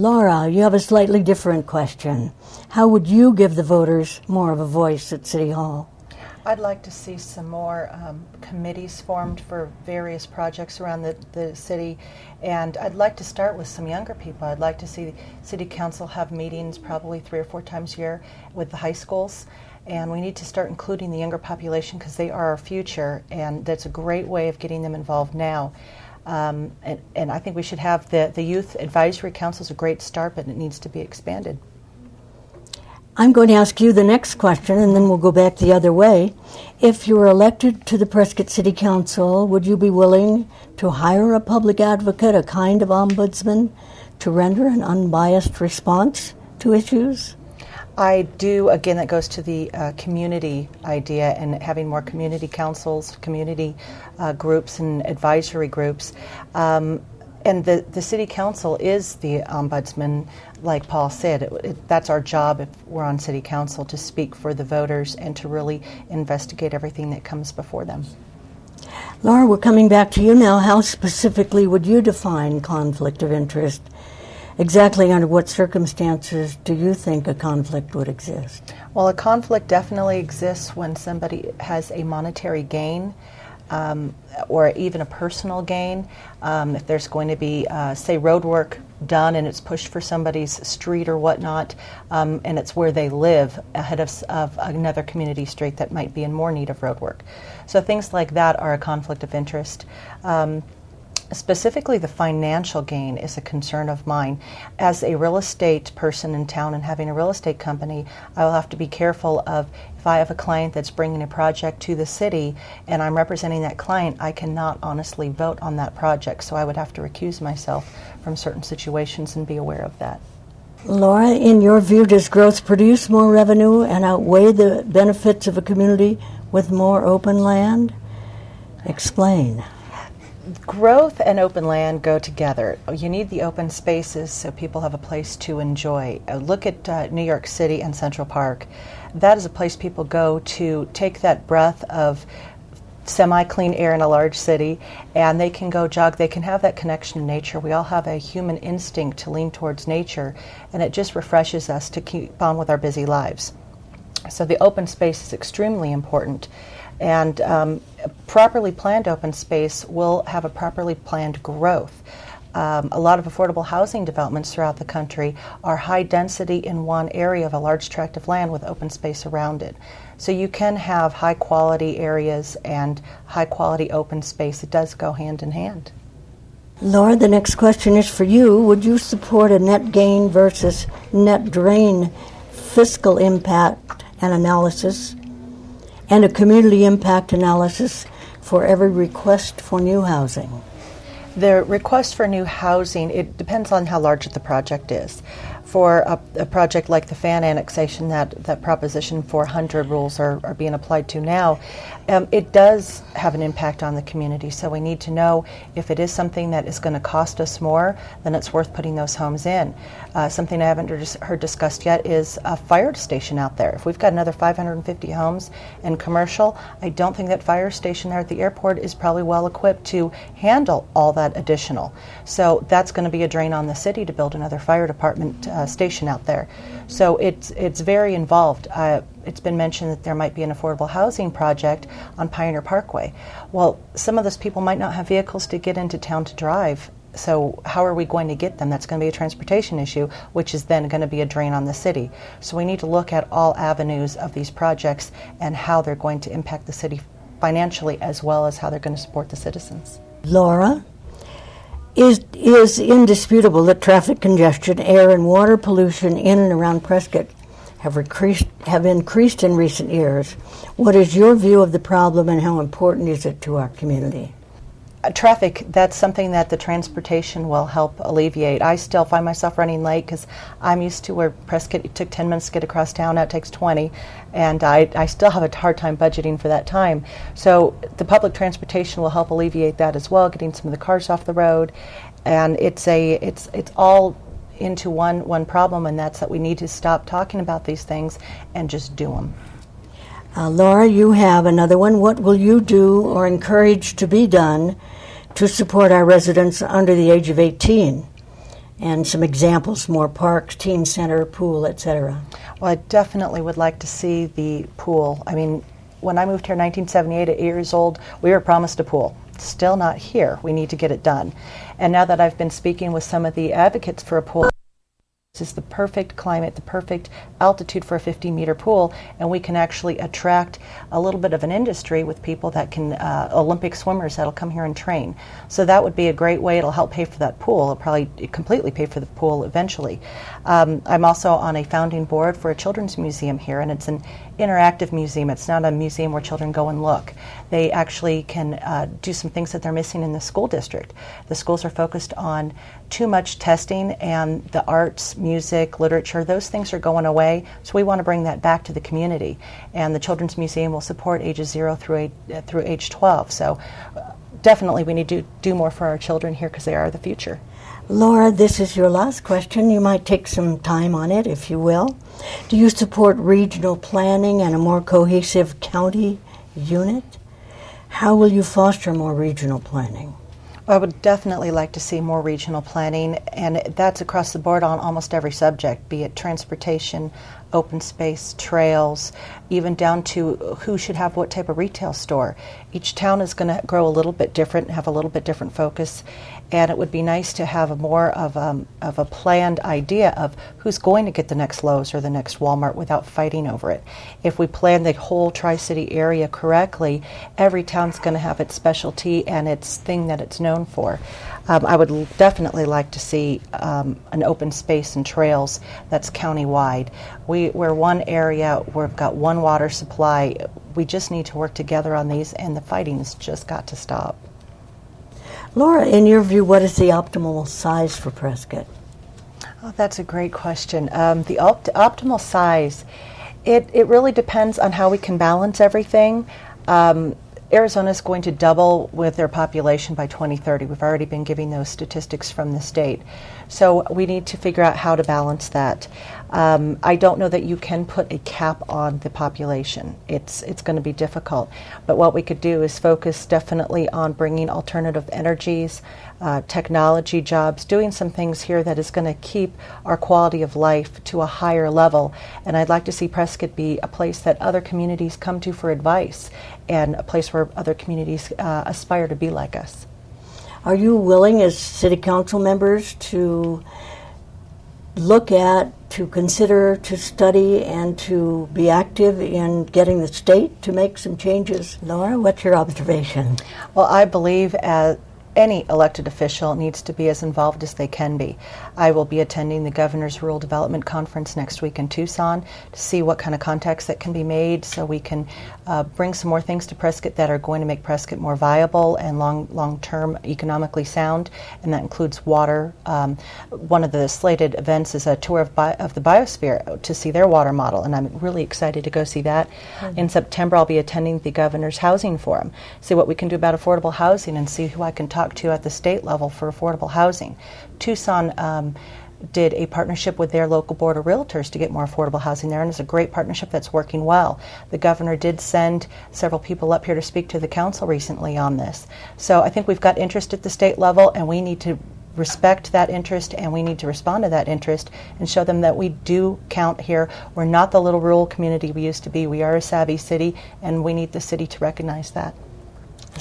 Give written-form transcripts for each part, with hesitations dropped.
Laura, you have a slightly different question. How would you give the voters more of a voice at City Hall? I'd like to see some more committees formed for various projects around the city, and I'd like to start with some younger people. I'd like to see City Council have meetings probably 3 or 4 times a year with the high schools, and we need to start including the younger population because they are our future, and that's a great way of getting them involved now. And I think we should have the Youth Advisory Council is a great start, but it needs to be expanded. I'm going to ask you the next question, and then we'll go back the other way. If you were elected to the Prescott City Council, would you be willing to hire a public advocate, a kind of ombudsman, to render an unbiased response to issues? I do. Again, that goes to the community idea and having more community councils, community groups and advisory groups. And the City Council is the ombudsman, like Paul said. That's our job if we're on City Council, to speak for the voters and to really investigate everything that comes before them. Laura, we're coming back to you now. How specifically would you define conflict of interest? Exactly under what circumstances do you think a conflict would exist? Well, a conflict definitely exists when somebody has a monetary gain, or even a personal gain. If there's going to be, say, road work done and it's pushed for somebody's street or whatnot, and it's where they live ahead of another community street that might be in more need of road work. So things like that are a conflict of interest. Specifically, the financial gain is a concern of mine. As a real estate person in town and having a real estate company, I will have to be careful of if I have a client that's bringing a project to the city and I'm representing that client, I cannot honestly vote on that project. So I would have to recuse myself from certain situations and be aware of that. Laura, in your view, does growth produce more revenue and outweigh the benefits of a community with more open land? Explain. Growth and open land go together. You need the open spaces so people have a place to enjoy. Look at New York City and Central Park. That is a place people go to take that breath of semi-clean air in a large city, and they can go jog. They can have that connection to nature. We all have a human instinct to lean towards nature, and it just refreshes us to keep on with our busy lives. So the open space is extremely important. And properly planned open space will have a properly planned growth. A lot of affordable housing developments throughout the country are high density in one area of a large tract of land with open space around it. So you can have high quality areas and high quality open space. It does go hand in hand. Laura, the next question is for you. Would you support a net gain versus net drain fiscal impact and analysis and a community impact analysis for every request for new housing? The request for new housing, it depends on how large the project is. For a project like the fan annexation that Proposition 400 rules are being applied to now, it does have an impact on the community. So we need to know if it is something that is going to cost us more, then it's worth putting those homes in. Something I haven't heard discussed yet is a fire station out there. If we've got another 550 homes in commercial, I don't think that fire station there at the airport is probably well equipped to handle all that additional. So that's going to be a drain on the city to build another fire department station out there. So it's very involved. It's been mentioned that there might be an affordable housing project on Pioneer Parkway. Well, some of those people might not have vehicles to get into town to drive. So how are we going to get them? That's going to be a transportation issue, which is then going to be a drain on the city. So we need to look at all avenues of these projects and how they're going to impact the city financially as well as how they're going to support the citizens. Laura, it is indisputable that traffic congestion, air and water pollution in and around Prescott have increased in recent years. What is your view of the problem and how important is it to our community? Traffic, that's something that the transportation will help alleviate. I still find myself running late because I'm used to where Prescott, it took 10 minutes to get across town, now it takes 20, and I still have a hard time budgeting for that time. So the public transportation will help alleviate that as well, getting some of the cars off the road, and it's all into one problem, and that's that we need to stop talking about these things and just do them. Laura, you have another one. What will you do or encourage to be done to support our residents under the age of 18 and some examples, more parks, teen center, pool, etc. Well, I definitely would like to see the pool. I mean, when I moved here in 1978 at 8 years old, we were promised a pool. Still not here. We need to get it done. And now that I've been speaking with some of the advocates for a pool, this is the perfect climate, the perfect altitude for a 50-meter pool, and we can actually attract a little bit of an industry with people that can, Olympic swimmers that'll come here and train. So that would be a great way. It'll help pay for that pool. It'll probably completely pay for the pool eventually. I'm also on a founding board for a children's museum here, and it's an interactive museum. It's not a museum where children go and look. They actually can do some things that they're missing in the school district. The schools are focused on too much testing, and the arts, music, literature, those things are going away, so we want to bring that back to the community. And the Children's Museum will support ages 0 through age 12. So definitely we need to do more for our children here because they are the future. Lora, this is your last question. You might take some time on it, if you will. Do you support regional planning and a more cohesive county unit? How will you foster more regional planning? I would definitely like to see more regional planning, and that's across the board on almost every subject, be it transportation, open space, trails, even down to who should have what type of retail store. Each town is going to grow a little bit different, have a little bit different focus, and it would be nice to have more of a planned idea of who's going to get the next Lowe's or the next Walmart without fighting over it. If we plan the whole Tri-City area correctly, every town's going to have its specialty and its thing that it's known for. I would definitely like to see an open space and trails that's county-wide. We're one area, we've got one water supply. We just need to work together on these, and the fighting's just got to stop. Lora, in your view, what is the optimal size for Prescott? Oh, that's a great question. The optimal size, it really depends on how we can balance everything. Arizona is going to double with their population by 2030. We've already been giving those statistics from the state. So we need to figure out how to balance that. I don't know that you can put a cap on the population. It's going to be difficult. But what we could do is focus definitely on bringing alternative energies, technology jobs, doing some things here that is going to keep our quality of life to a higher level. And I'd like to see Prescott be a place that other communities come to for advice, and a place where other communities aspire to be like us. Are you willing as city council members to look at, to consider, to study, and to be active in getting the state to make some changes? Lora, what's your observation? Well, I believe any elected official needs to be as involved as they can be. I will be attending the Governor's Rural Development Conference next week in Tucson to see what kind of contacts that can be made so we can bring some more things to Prescott that are going to make Prescott more viable and long-term economically sound, and that includes water. One of the slated events is a tour of the biosphere to see their water model, and I'm really excited to go see that. In September, I'll be attending the Governor's Housing Forum, see what we can do about affordable housing and see who I can talk to at the state level for affordable housing. Tucson did a partnership with their local board of realtors to get more affordable housing there, and it's a great partnership that's working well. The governor did send several people up here to speak to the council recently on this. So I think we've got interest at the state level, and we need to respect that interest, and we need to respond to that interest and show them that we do count here. We're not the little rural community we used to be. We are a savvy city, and we need the city to recognize that.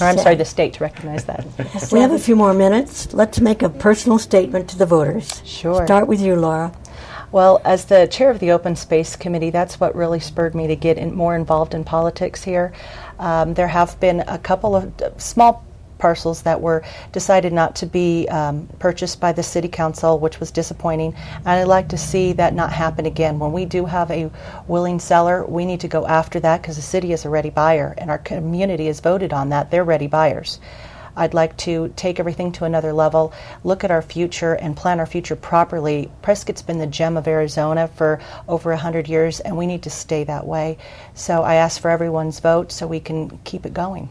Or I'm sorry, the state to recognize that. We have a few more minutes. Let's make a personal statement to the voters. Sure. Start with you, Lora. Well, as the chair of the Open Space Committee, that's what really spurred me to get more involved in politics here. There have been a couple of small parcels that were decided not to be purchased by the city council, which was disappointing, and I'd like to see that not happen again. When we do have a willing seller, we need to go after that because the city is a ready buyer and our community has voted on that. They're ready buyers. I'd like to take everything to another level, look at our future and plan our future properly. Prescott's been the gem of Arizona for over 100 years, and we need to stay that way. So I ask for everyone's vote so we can keep it going.